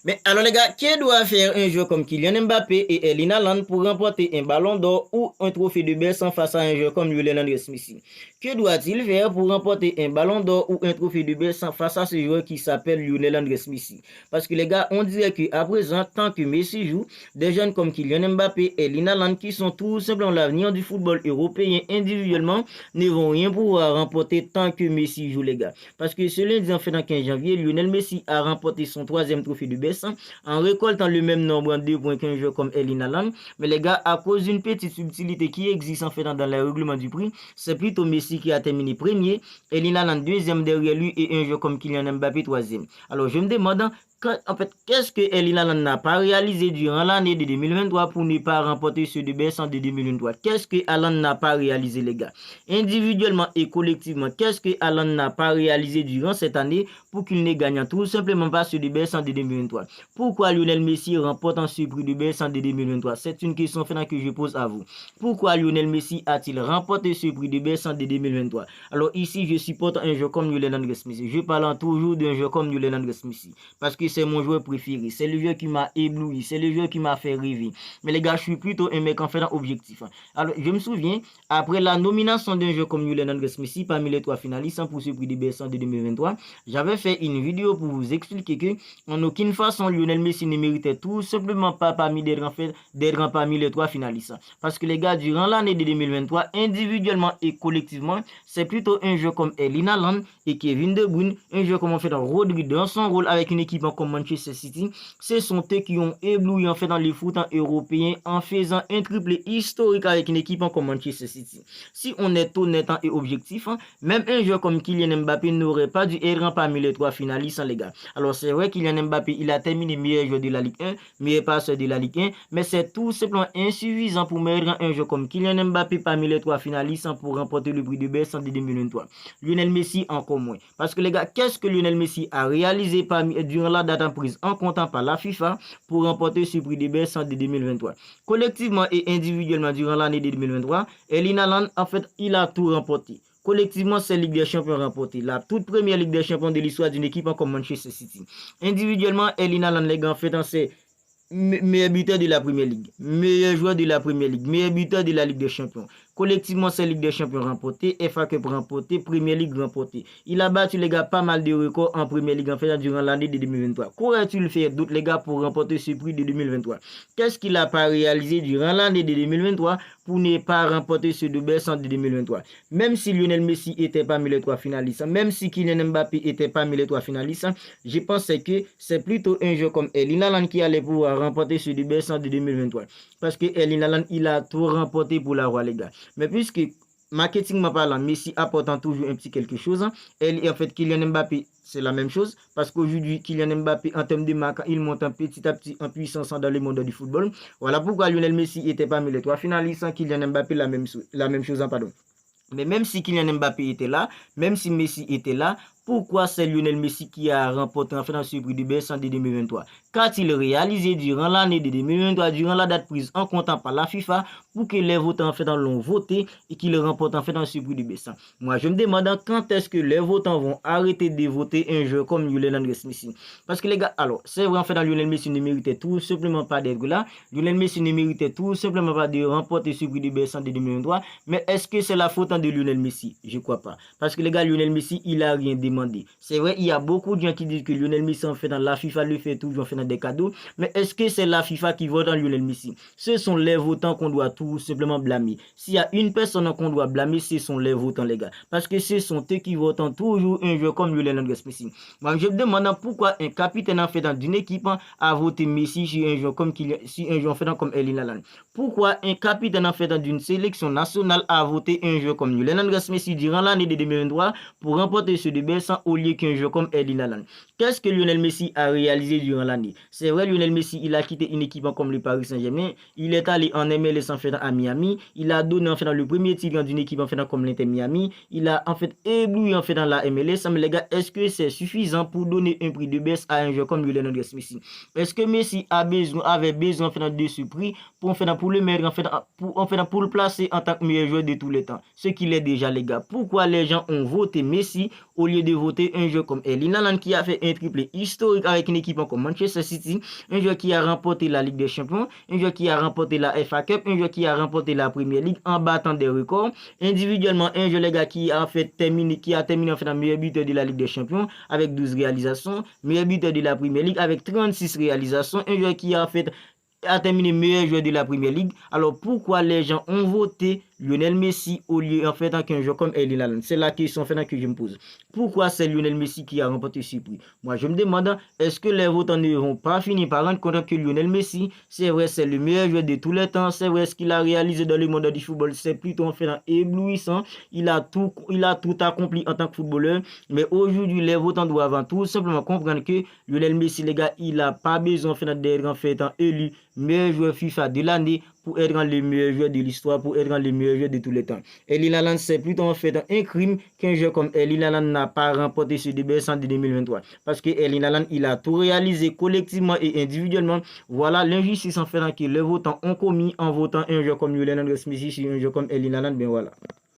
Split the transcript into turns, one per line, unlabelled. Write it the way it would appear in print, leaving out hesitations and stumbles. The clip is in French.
Mais alors les gars, qui doit faire un joueur comme Kylian Mbappé et Erling Haaland pour remporter un ballon d'or ou un trophée de Besson face à un joueur comme Lionel Andrés Messi? Que doit-il faire pour remporter un ballon d'or ou un trophée de Besson face à ce joueur qui s'appelle Lionel Andrés Messi? Parce que les gars, on dirait qu'à présent, tant que Messi joue, des jeunes comme Kylian Mbappé et Erling Haaland qui sont tout simplement l'avenir du football européen individuellement ne vont rien pouvoir remporter tant que Messi joue les gars. Parce que ce lundi en fait dans 15 janvier, Lionel Messi a remporté son troisième trophée de Besson en récoltant le même nombre en 2 points qu'un joueur comme Erling Haaland. Mais les gars, à cause d'une petite subtilité qui existe en fait dans le règlement du prix, c'est plutôt Messi qui a terminé premier, Erling Haaland deuxième derrière lui et un joueur comme Kylian Mbappé troisième. Alors je me demande en fait, qu'est-ce que Erling Haaland n'a pas réalisé durant l'année de 2023 pour ne pas remporter ce de Besson de 2023? Qu'est-ce que Haaland n'a pas réalisé les gars? Individuellement et collectivement, qu'est-ce que Haaland n'a pas réalisé durant cette année pour qu'il ne gagne tout simplement pas ce de Besson de 2023? Pourquoi Lionel Messi remporte ce prix de Besson de 2023? C'est une question que je pose à vous. Pourquoi Lionel Messi a-t-il remporté ce prix de Besson de 2023? Alors ici, je supporte un joueur comme Lionel Andrés Messi. Je parle toujours d'un joueur comme Lionel Andrés Messi parce que c'est mon joueur préféré. C'est le joueur qui m'a ébloui. C'est le joueur qui m'a fait rêver. Mais les gars, je suis plutôt un mec en fait objectif. Alors, je me souviens, après la nomination d'un joueur comme Lionel Andrés Messi parmi les 3 finalistes pour ce prix de Besson de 2023, j'avais fait une vidéo pour vous expliquer que en aucune façon Lionel Messi ne méritait tout simplement pas d'être parmi les 3 finalistes. Parce que les gars, durant l'année de 2023, individuellement et collectivement, c'est plutôt un joueur comme Erling Haaland et Kevin De Bruyne, un joueur comme en fait Rodri dans son rôle avec une équipe comme Manchester City. Ce sont eux qui ont ébloui en fait dans les foot européens en faisant un triplé historique avec une équipe comme Manchester City. Si on est honnête et objectif, même un joueur comme Kylian Mbappé n'aurait pas dû être parmi les 3 finalistes les gars. Alors c'est vrai Kylian Mbappé, il a terminé meilleur joueur de la Ligue 1, meilleur passeur de la Ligue 1, mais c'est tout simplement insuffisant pour mettre un joueur comme Kylian Mbappé parmi les 3 finalistes pour remporter le prix de Besson de 2023. Lionel Messi encore moins. Parce que les gars, qu'est-ce que Lionel Messi a réalisé durant la date en prise en comptant par la FIFA pour remporter ce prix de Besson de 2023? Collectivement et individuellement durant l'année de 2023, Erling Haaland, en fait, il a tout remporté. Collectivement, c'est Ligue des Champions remportée. La toute première Ligue des Champions de l'histoire d'une équipe comme Manchester City. Individuellement, Erling Haaland, les gars, en fait, c'est meilleur buteur de la Première Ligue, meilleur joueur de la Première Ligue, meilleur buteur de la Ligue des Champions. Collectivement, c'est Ligue des Champions remportée, FA Cup remporté, Premier League remporté. Il a battu les gars pas mal de records en Premier League en fait durant l'année de 2023. Qu'aurait-il fait d'autres les gars pour remporter ce prix de 2023? Qu'est-ce qu'il n'a pas réalisé durant l'année de 2023 pour ne pas remporter ce de Besson de 2023? Même si Lionel Messi était parmi les 3 finalistes, même si Kylian Mbappé était parmi les 3 finalistes, je pense que c'est plutôt un joueur comme Erling Haaland qui allait pouvoir remporter ce de Besson de 2023. Parce que Erling Haaland, il a tout remporté pour la roi les gars. Mais puisque marketing parlant, Messi apportant toujours un petit quelque chose, et en fait Kylian Mbappé c'est la même chose parce qu'aujourd'hui Kylian Mbappé en termes de marque il monte petit à petit en puissance dans le monde du football. Voilà pourquoi Lionel Messi était parmi les 3 finalistes, Kylian Mbappé la même chose pardon. Mais même si Kylian Mbappé était là, même si Messi était là, pourquoi c'est Lionel Messi qui a remporté en fait ce prix de Besson de 2023? Qu'a-t-il réalisé durant l'année de 2023, durant la date prise en comptant par la FIFA pour que les votants en fait l'ont voté et qu'il remporte en fait ce prix de Besson? Moi, je me demande quand est-ce que les votants vont arrêter de voter un joueur comme Lionel Andrés Messi. Parce que les gars, alors, c'est vrai en fait Lionel Messi ne méritait tout simplement pas d'être là. Lionel Messi ne méritait tout simplement pas de remporter ce prix de Besson de 2023. Mais est-ce que c'est la faute de Lionel Messi? Je crois pas. Parce que les gars, Lionel Messi, il a rien demandé. C'est vrai, il y a beaucoup de gens qui disent que Lionel Messi en fait dans la FIFA lui fait toujours fait dans des cadeaux. Mais est-ce que c'est la FIFA qui vote en Lionel Messi? Ce sont les votants qu'on doit tout simplement blâmer. S'il y a une personne qu'on doit blâmer, ce sont les votants les gars. Parce que ce sont eux qui votent toujours un joueur comme Lionel Andrés Messi. Moi, je me demande pourquoi un capitaine en fait d'une équipe a voté Messi sur un joueur comme comme Erling Haaland. Pourquoi un capitaine en fait d'une sélection nationale a voté un joueur comme Lionel Andrés Messi durant l'année de 2023 pour remporter ce de Besson au lieu qu'un joueur comme Erling Haaland? Qu'est-ce que Lionel Messi a réalisé durant l'année? C'est vrai, Lionel Messi, il a quitté une équipe comme le Paris Saint-Germain. Il est allé en MLS en fait à Miami. Il a donné en fait dans le premier titre d'une équipe en fait comme l'Inter Miami. Il a en fait ébloui en fait dans la MLS. Mais les gars, est-ce que c'est suffisant pour donner un prix de baisse à un joueur comme Lionel Andrés Messi? Est-ce que Messi avait besoin en fait de ce prix pour le mettre pour le placer en tant que meilleur joueur de tous les temps? Ce qu'il est déjà les gars. Pourquoi les gens ont voté Messi au lieu de voter un joueur comme Erling Haaland qui a fait un triplé historique avec une équipe comme Manchester City, un joueur qui a remporté la Ligue des Champions, un joueur qui a remporté la FA Cup, un joueur qui a remporté la Premier League en battant des records. Individuellement, un joueur les gars qui a terminé en fait en meilleur buteur de la Ligue des Champions avec 12 réalisations, meilleur buteur de la Premier League avec 36 réalisations, un joueur qui a terminé meilleur joueur de la Premier League. Alors pourquoi les gens ont voté Lionel Messi au lieu en fait qu'un joueur comme Erling Haaland? C'est la question en fait que je me pose. Pourquoi c'est Lionel Messi qui a remporté ce prix? Moi je me demande, est-ce que les votants ne vont pas finir par rendre compte que Lionel Messi, c'est vrai, c'est le meilleur joueur de tous les temps, c'est vrai, ce qu'il a réalisé dans le monde du football, c'est plutôt en fait éblouissant, il a tout accompli en tant que footballeur, mais aujourd'hui les votants doivent tout simplement comprendre que Lionel Messi, les gars, il n'a pas besoin en fait d'être en fait élu meilleur joueur FIFA de l'année pour être le meilleur joueur de l'histoire, pour être le meilleur joueur de tous les temps. Erling Haaland, c'est plutôt en fait un crime qu'un joueur comme Erling Haaland n'a pas remporté ce DBS en 2023. Parce que Erling Haaland, il a tout réalisé collectivement et individuellement. Voilà l'injustice en fait que les votants ont commis en votant un joueur comme Lionel Messi sur un joueur comme Erling Haaland. Ben voilà.